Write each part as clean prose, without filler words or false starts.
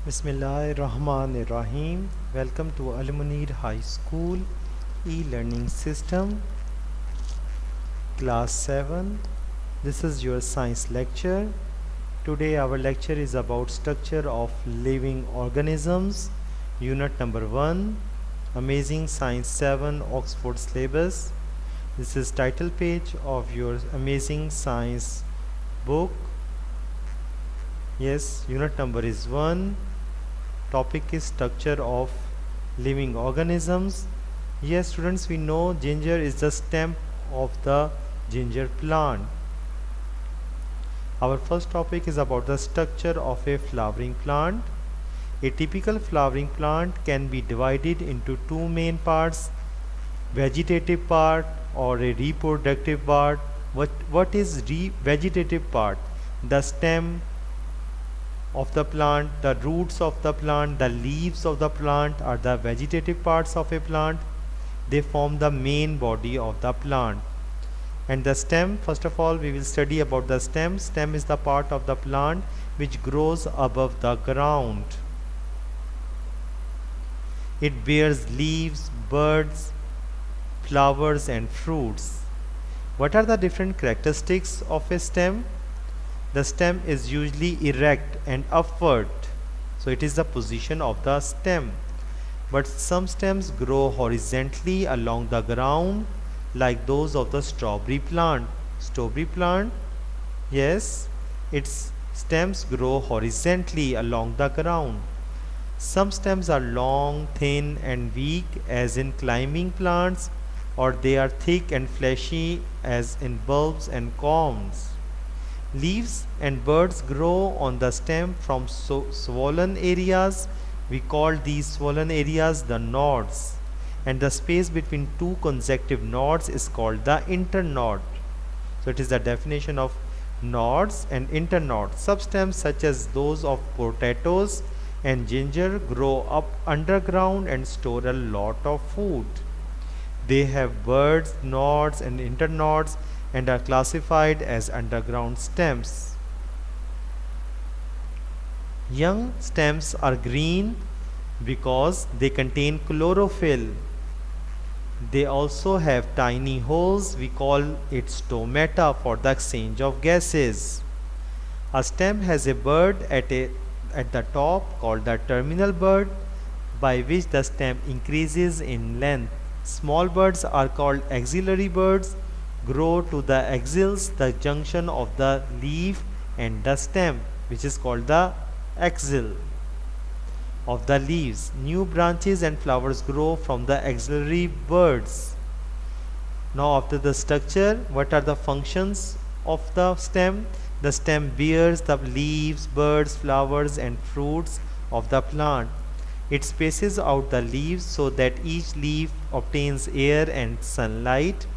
Bismillahirrahmanirrahim. Welcome to Al Munir High School e-learning system, class 7. This is your science lecture. Today our lecture is about structure of living organisms, unit number 1, Amazing Science 7 Oxford syllabus. This is title page of your Amazing Science book. Yes, unit number is 1. Topic is structure of living organisms. Yes, students, we know ginger is the stem of the ginger plant. Our first topic is about the structure of a flowering plant. A typical flowering plant can be divided into two main parts, vegetative part or a reproductive part. What is vegetative part? The stem of the plant, the roots of the plant, the leaves of the plant are the vegetative parts of a plant. They form the main body of the plant. And the stem, first of all we will study about the stem. Stem is the part of the plant which grows above the ground. It bears leaves, buds, flowers and fruits. What are the different characteristics of a stem? The stem is usually erect and upward, so it is the position of the stem. But some stems grow horizontally along the ground, like those of the strawberry plant. Strawberry plant, yes, its stems grow horizontally along the ground. Some stems are long, thin and weak as in climbing plants, or they are thick and fleshy as in bulbs and corms. Leaves and buds grow on the stem from swollen areas. We call these swollen areas the nodes, and the space between two consecutive nodes is called the internode. So it is the definition of nodes and internodes. Substems such as those of potatoes and ginger grow up underground and store a lot of food. They have buds, nodes and internodes and are classified as underground stems. Young stems are green because they contain chlorophyll. They also have tiny holes. We call it stomata for the exchange of gases. A stem has a bud at the top called the terminal bud, by which the stem increases in length. Small buds are called axillary buds, grow to the axils, the junction of the leaf and the stem, which is called the axil of the leaves. New branches and flowers grow from the axillary buds. Now after the structure, what are the functions of the stem? The stem bears the leaves, buds, flowers and fruits of the plant. It spaces out the leaves so that each leaf obtains air and sunlight.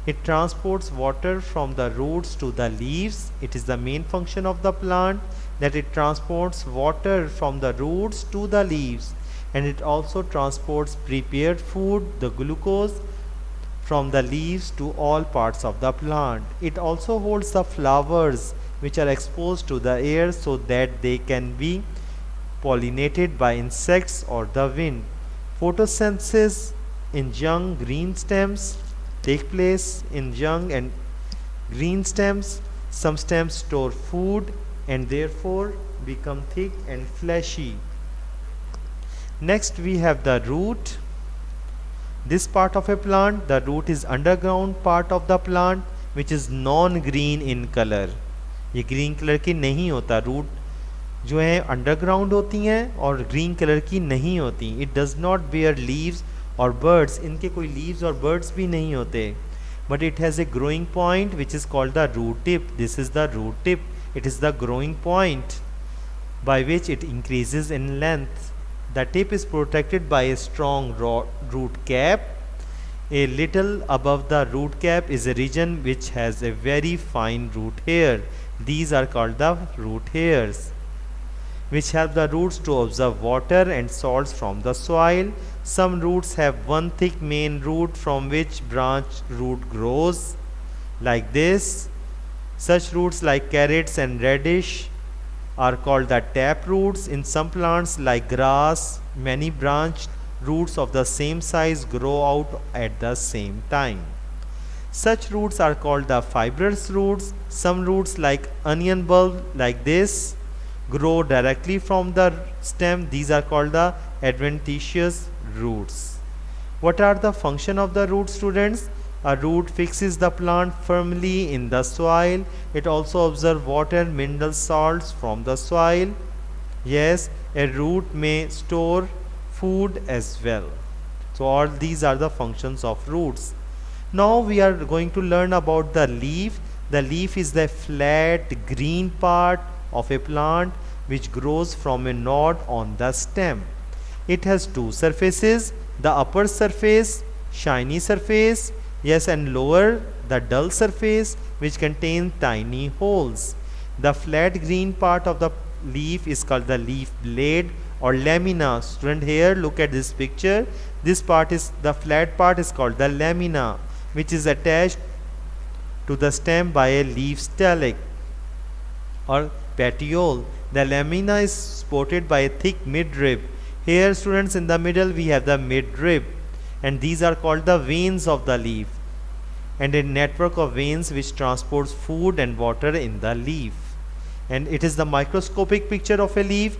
It transports water from the roots to the leaves. It is the main function of the plant that it transports water from the roots to the leaves, and it also transports prepared food, the glucose, from the leaves to all parts of the plant. It also holds the flowers which are exposed to the air so that they can be pollinated by insects or the wind. Photosynthesis in young green stems take place in young and green stems. Some stems store food and therefore become thick and fleshy. Next we have the root. This part of a plant, the root is underground part of the plant which is non-green in color. ये green color की नहीं होता. root जो है underground होती हैं और green color की नहीं होती. It does not bear leaves और birds, इनके कोई leaves और birds भी नहीं होते, but it has a growing point which is called the root tip. This is the root tip. It is the growing point by which it increases in length. The tip is protected by a strong root cap. A little above the root cap is a region which has a very fine root hair. These are called the root hairs, which help the roots to absorb water and salts from the soil. Some roots have one thick main root from which branch root grows, like this. Such roots like carrots and radish are called the tap roots. In some plants like grass, many branched roots of the same size grow out at the same time. Such roots are called the fibrous roots. Some roots like onion bulb like this grow directly from the stem. These are called the adventitious roots. What are the function of the root, students? A root fixes the plant firmly in the soil. It also absorbs water, mineral salts from the soil. Yes, a root may store food as well. So all these are the functions of roots. Now we are going to learn about the leaf. The leaf is the flat green part of a plant which grows from a node on the stem. It has two surfaces, the upper surface, shiny surface, yes, and lower, the dull surface, which contains tiny holes. The flat green part of the leaf is called the leaf blade or lamina. Student, here look at this picture. This part is, the flat part is called the lamina, which is attached to the stem by a leaf stalic or petiole. The lamina is supported by a thick midrib. Here, students, in the middle we have the midrib, and these are called the veins of the leaf, and a network of veins which transports food and water in the leaf. And it is the microscopic picture of a leaf.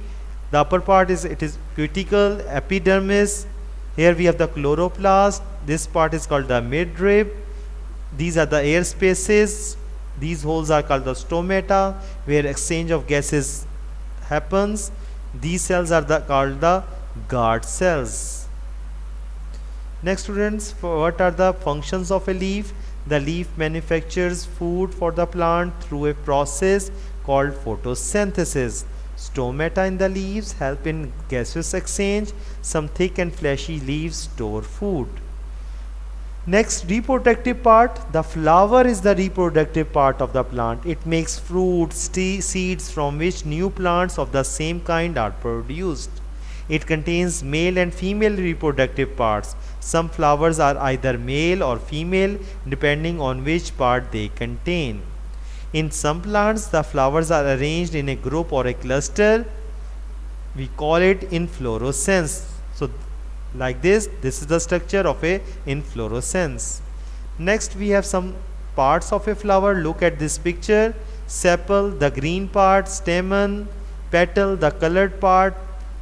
The upper part is, it is cuticle, epidermis. Here we have the chloroplast. This part is called the midrib. These are the air spaces. These holes are called the stomata, where exchange of gases happens. These cells are called the guard cells. Next, students, what are the functions of a leaf? The leaf manufactures food for the plant through a process called photosynthesis. Stomata in the leaves help in gaseous exchange. Some thick and fleshy leaves store food. Next, reproductive part. The flower is the reproductive part of the plant. It makes fruits, seeds from which new plants of the same kind are produced. It contains male and female reproductive parts. Some flowers are either male or female depending on which part they contain. In some plants, the flowers are arranged in a group or a cluster. We call it inflorescence. So, like this is the structure of a inflorescence. Next, we have some parts of a flower. Look at this picture. Sepal, the green part, stamen, petal, the colored part,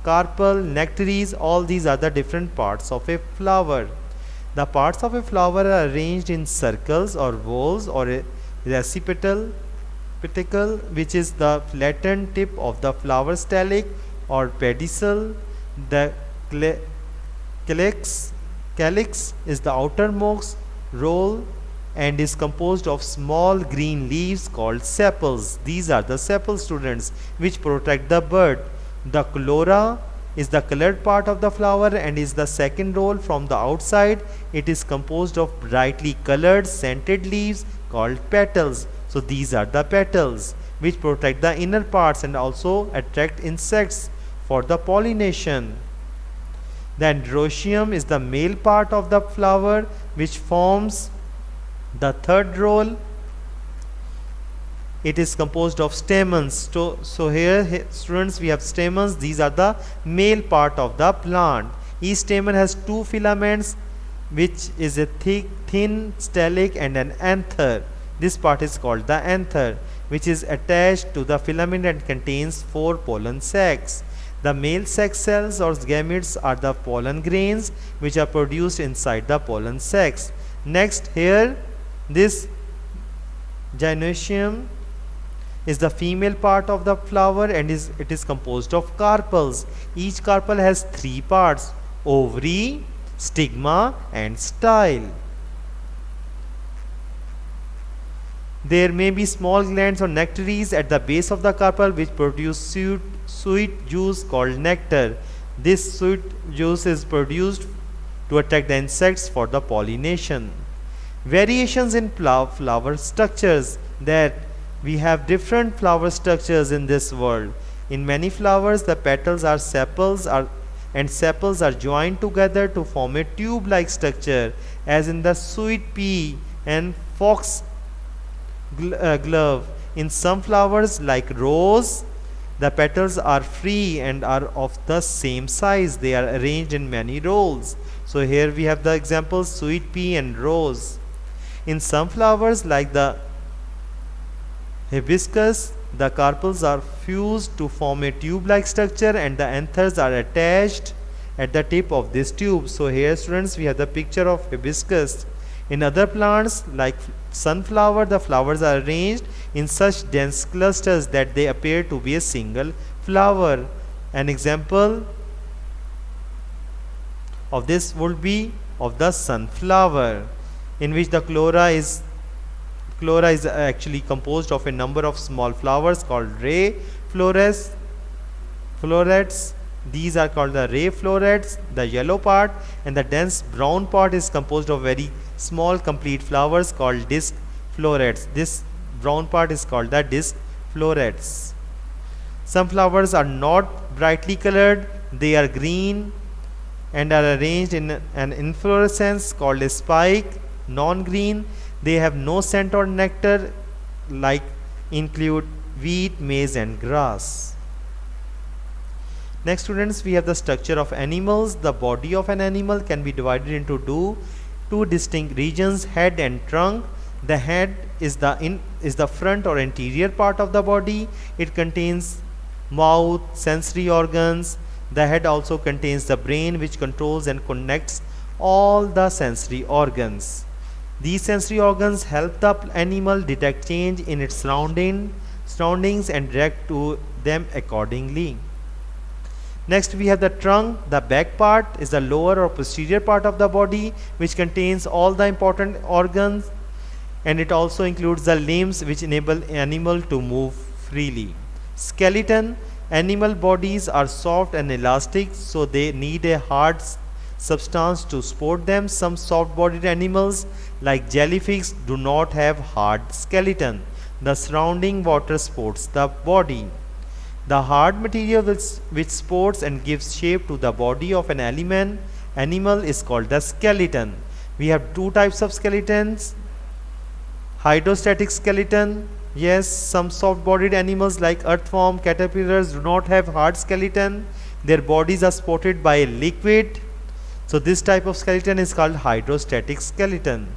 carpel, nectaries, all these are the different parts of a flower. The parts of a flower are arranged in circles or whorls or a recipital, which is the flattened tip of the flower stalic or pedicel. The calyx is the outermost roll and is composed of small green leaves called sepals. These are the sepals, students, which protect the bud. The corolla is the colored part of the flower and is the second roll from the outside. It is composed of brightly colored scented leaves called petals. So these are the petals which protect the inner parts and also attract insects for the pollination. The androecium is the male part of the flower which forms the third roll. It is composed of stamens. So here, students, we have stamens. These are the male part of the plant. Each stamen has two filaments, which is a thin stalic and an anther. This part is called the anther, which is attached to the filament and contains 4 pollen sacs. The male sex cells or gametes are the pollen grains which are produced inside the pollen sacs. Next, here this gynoecium is the female part of the flower and it is composed of carpels. Each carpel has 3 parts: ovary, stigma and style. There may be small glands or nectaries at the base of the carpel which produce sweet juice called nectar. This sweet juice is produced to attract the insects for the pollination. Variations in flower structures. That we have different flower structures in this world. In many flowers, the petals are sepals and sepals are joined together to form a tube-like structure, as in the sweet pea and foxglove. In some flowers like rose, The petals are free and are of the same size. They are arranged in many rolls. So here we have the examples, sweet pea and rose. In some flowers like the hibiscus, the carpels are fused to form a tube-like structure and the anthers are attached at the tip of this tube. So here students we have the picture of hibiscus. In other plants like sunflower, the flowers are arranged in such dense clusters that they appear to be a single flower. An example of this would be of the sunflower, in which the flora is actually composed of a number of small flowers called ray florets. These are called the ray florets. The yellow part and the dense brown part is composed of very small complete flowers called disc florets. This brown part is called the disc florets. Some flowers are not brightly colored. They are green and are arranged in an inflorescence called a spike. Non-green, they have no scent or nectar, like include wheat, maize and grass. Next students, we have the structure of animals. The body of an animal can be divided into two distinct regions, head and trunk. The head is the front or anterior part of the body. It contains mouth, sensory organs. The head also contains the brain, which controls and connects all the sensory organs. These sensory organs help the animal detect change in its surroundings and react to them accordingly. Next we have the trunk. The back part is the lower or posterior part of the body, which contains all the important organs, and it also includes the limbs which enable animal to move freely. Skeleton. Animal bodies are soft and elastic, so they need a hard substance to support them. Some soft-bodied animals like jellyfish do not have hard skeleton. The surrounding water supports the body. The hard material which supports and gives shape to the body of an animal is called the skeleton. We have two types of skeletons. Hydrostatic skeleton. Yes, some soft-bodied animals like earthworm, caterpillars do not have hard skeleton. Their bodies are supported by a liquid. So this type of skeleton is called hydrostatic skeleton.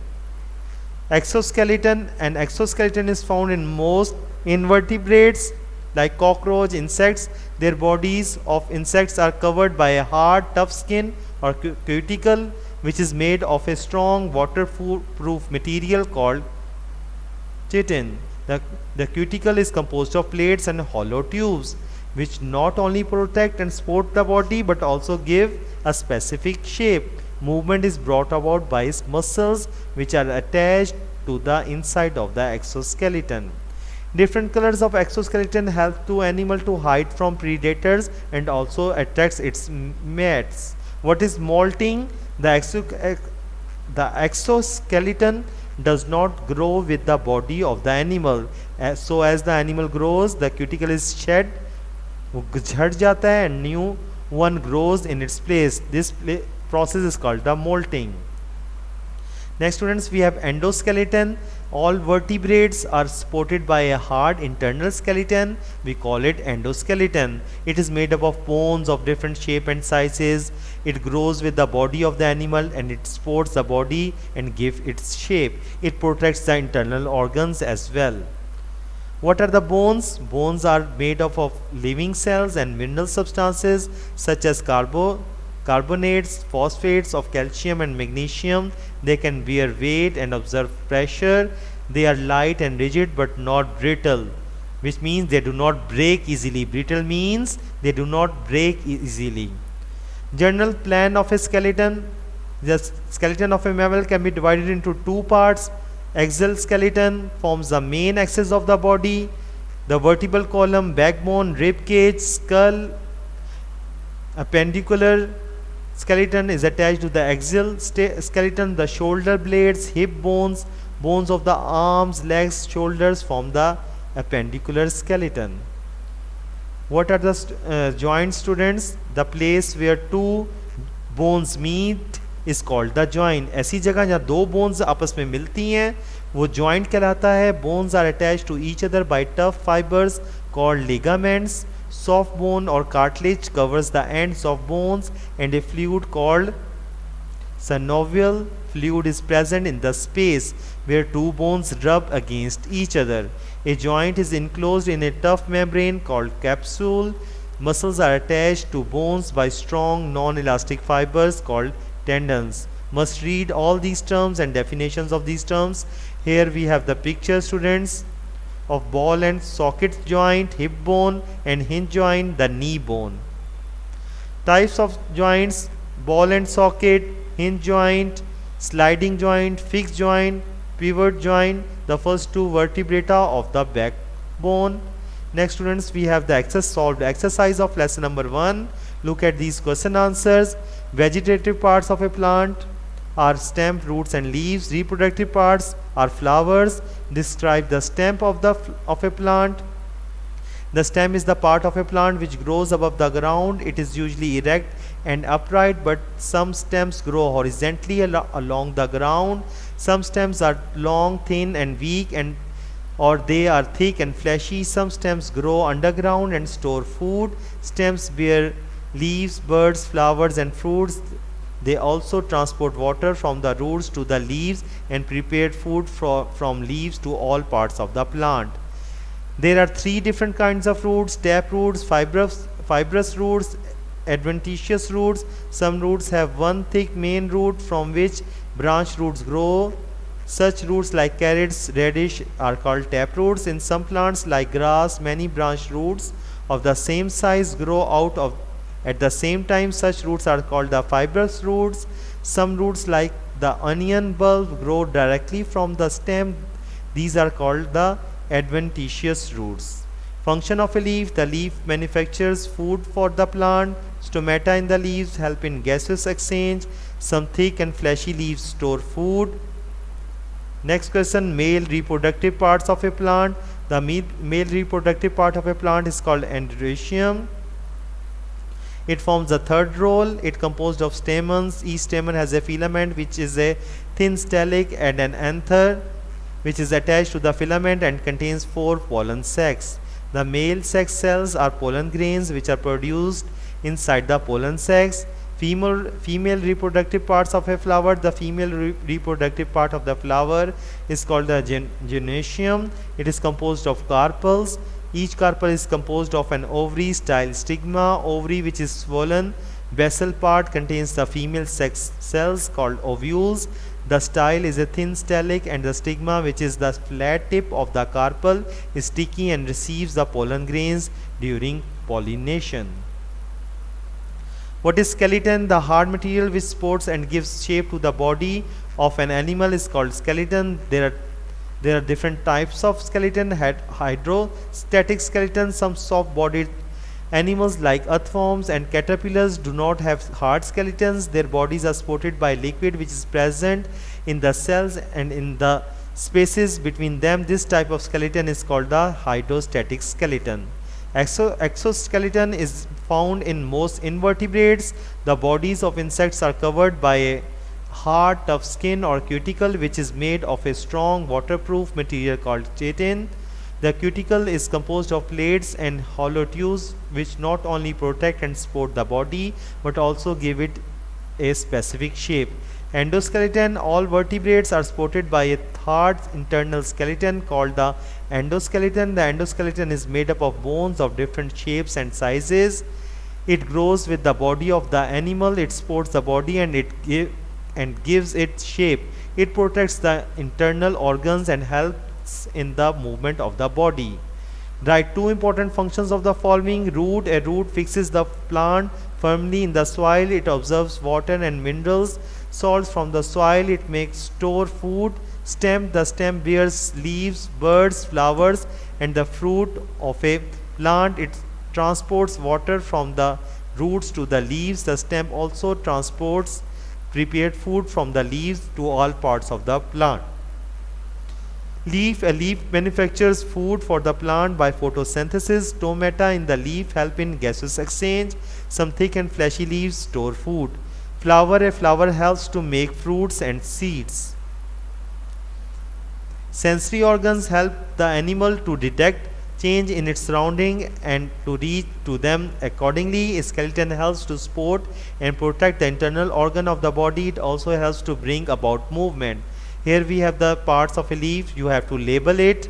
Exoskeleton. An exoskeleton is found in most invertebrates like cockroach, insects. Their bodies of insects are covered by a hard, tough skin or cuticle, which is made of a strong waterproof material called chitin. The cuticle is composed of plates and hollow tubes, which not only protect and support the body but also give a specific shape. Movement is brought about by its muscles, which are attached to the inside of the exoskeleton. Different colors of exoskeleton help the animal to hide from predators and also attracts its mates. What is molting? The exoskeleton does not grow with the body of the animal. So as the animal grows, the cuticle is shed, झड़ जाता है, and new one grows in its place. This process is called the molting. Next students, we have endoskeleton. All vertebrates are supported by a hard internal skeleton. We call it endoskeleton. It is made up of bones of different shape and sizes. It grows with the body of the animal and it supports the body and gives its shape. It protects the internal organs as well. What are the bones? Bones are made up of living cells and mineral substances such as carbonates, phosphates of calcium and magnesium. They can bear weight and absorb pressure. They are light and rigid but not brittle, which means they do not break easily. Brittle means they do not break easily. General plan of a skeleton. The skeleton of a mammal can be divided into two parts. Axial skeleton forms the main axis of the body. The vertebral column, backbone, rib cage, skull. Appendicular skeleton is attached to the axial skeleton. The shoulder blades, hip bones, bones of the arms, legs, shoulders form the appendicular skeleton. What are the joints, students? The place where two bones meet is called the joint. ऐसी जगह जहाँ दो bones आपस में मिलती हैं वो joint कहलाता है. Bones are attached to each other by tough fibers called ligaments. Soft bone or cartilage covers the ends of bones, and a fluid called synovial fluid is present in the space where two bones rub against each other. A joint is enclosed in a tough membrane called capsule. Muscles are attached to bones by strong non-elastic fibers called tendons. Must read all these terms and definitions of these terms. Here we have the picture, students, of ball and socket joint, hip bone, and hinge joint, the knee bone. Types of joints: ball and socket, hinge joint, sliding joint, fixed joint, pivot joint, the first two vertebrata of the backbone. Next, students, we have the solved exercise of lesson number 1. Look at these question answers. Vegetative parts of a plant are stem, roots and leaves. Reproductive parts are flowers. Describe the stem of a plant. The stem is the part of a plant which grows above the ground. It is usually erect and upright, but some stems grow horizontally along the ground. Some stems are long, thin and weak, or they are thick and fleshy. Some stems grow underground and store food. Stems bear leaves, birds, flowers and fruits. They also transport water from the roots to the leaves and prepare food from leaves to all parts of the plant. There are 3 different kinds of roots: tap roots, fibrous roots, adventitious roots. Some roots have one thick main root from which branch roots grow. Such roots like carrots, radish are called tap roots. In some plants like grass, many branch roots of the same size grow out of at the same time. Such roots are called the fibrous roots. Some roots like the onion bulb grow directly from the stem. These are called the adventitious roots. Function of a leaf: the leaf manufactures food for the plant. Stomata in the leaves help in gaseous exchange. Some thick and fleshy leaves store food. Next question: male reproductive parts of a plant. The male reproductive part of a plant is called endometrium. It forms the third roll. It composed of stamens. Each stamen has a filament which is a thin stelic, and an anther which is attached to the filament and contains 4 pollen sacs. The male sex cells are pollen grains which are produced inside the pollen sacs. Female reproductive parts of a flower: the female reproductive part of the flower is called the gynoecium. It is composed of carpels. Each carpel is composed of an ovary style stigma. Ovary, which is swollen basal part, contains the female sex cells called ovules. The style is a thin stelic, and the stigma, which is the flat tip of the carpel, is sticky and receives the pollen grains during pollination. What is skeleton? The hard material which supports and gives shape to the body of an animal is called skeleton. There are different types of skeleton. Hydrostatic skeleton: some soft-bodied animals like earthworms and caterpillars do not have hard skeletons. Their bodies are supported by liquid which is present in the cells and in the spaces between them. This type of skeleton is called the hydrostatic skeleton. Exoskeleton is found in most invertebrates. The bodies of insects are covered by a hard, tough skin or cuticle which is made of a strong waterproof material called chitin. The cuticle is composed of plates and hollow tubes which not only protect and support the body but also give it a specific shape. Endoskeleton: all vertebrates are supported by a hard internal skeleton called the endoskeleton. The endoskeleton is made up of bones of different shapes and sizes. It grows with the body of the animal. It supports the body and gives it shape. It protects the internal organs and helps in the movement of the body. Write 2 important functions of the following. Root: a root fixes the plant firmly in the soil. It absorbs water and minerals, salts from the soil. It makes store food. Stem: the stem bears leaves, birds, flowers and the fruit of a plant. It transports water from the roots to the leaves. The stem also transports prepared food from the leaves to all parts of the plant. Leaf: a leaf manufactures food for the plant by photosynthesis. Stomata in the leaf help in gaseous exchange. Some thick and fleshy leaves store food. Flower: a flower helps to make fruits and seeds. Sensory organs help the animal to detect change in its surrounding and to reach to them accordingly. Skeleton helps to support and protect the internal organ of the body. It also helps to bring about movement. Here we have the parts of a leaf. You have to label it.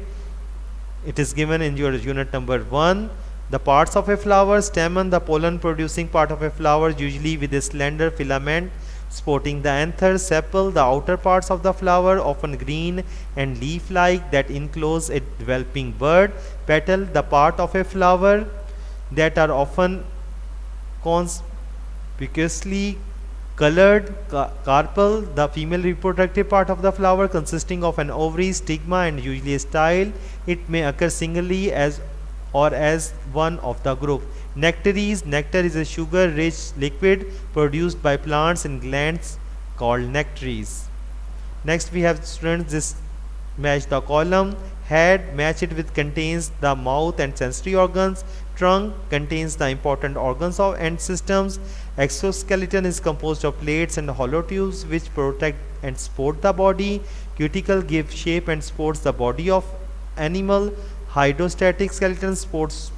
It is given in your unit number 1. The parts of a flower: stamen, the pollen producing part of a flower, usually with a slender filament supporting the anther. Sepal, the outer parts of the flower, often green and leaf-like, that enclose a developing bud. Petal, the part of a flower that are often conspicuously colored. Carpel, the female reproductive part of the flower consisting of an ovary, stigma, and usually a style. It may occur singly as or as one of the group. Nectaries, nectar is a sugar-rich liquid produced by plants in glands called nectaries. Next we have, students, this match the column. Head, match it with contains the mouth and sensory organs. Trunk contains the important organs of and systems. Exoskeleton is composed of plates and hollow tubes which protect and support the body. Cuticle gives shape and supports the body of animal. Hydrostatic skeleton supports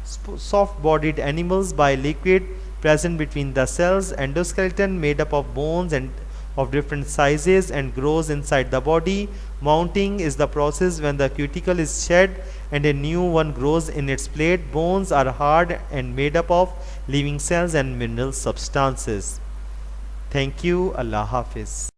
soft-bodied animals by liquid present between the cells. Endoskeleton, made up of bones and of different sizes and grows inside the body. Mounting is the process when the cuticle is shed and a new one grows in its place. Bones are hard and made up of living cells and mineral substances. Thank you. Allah Hafiz.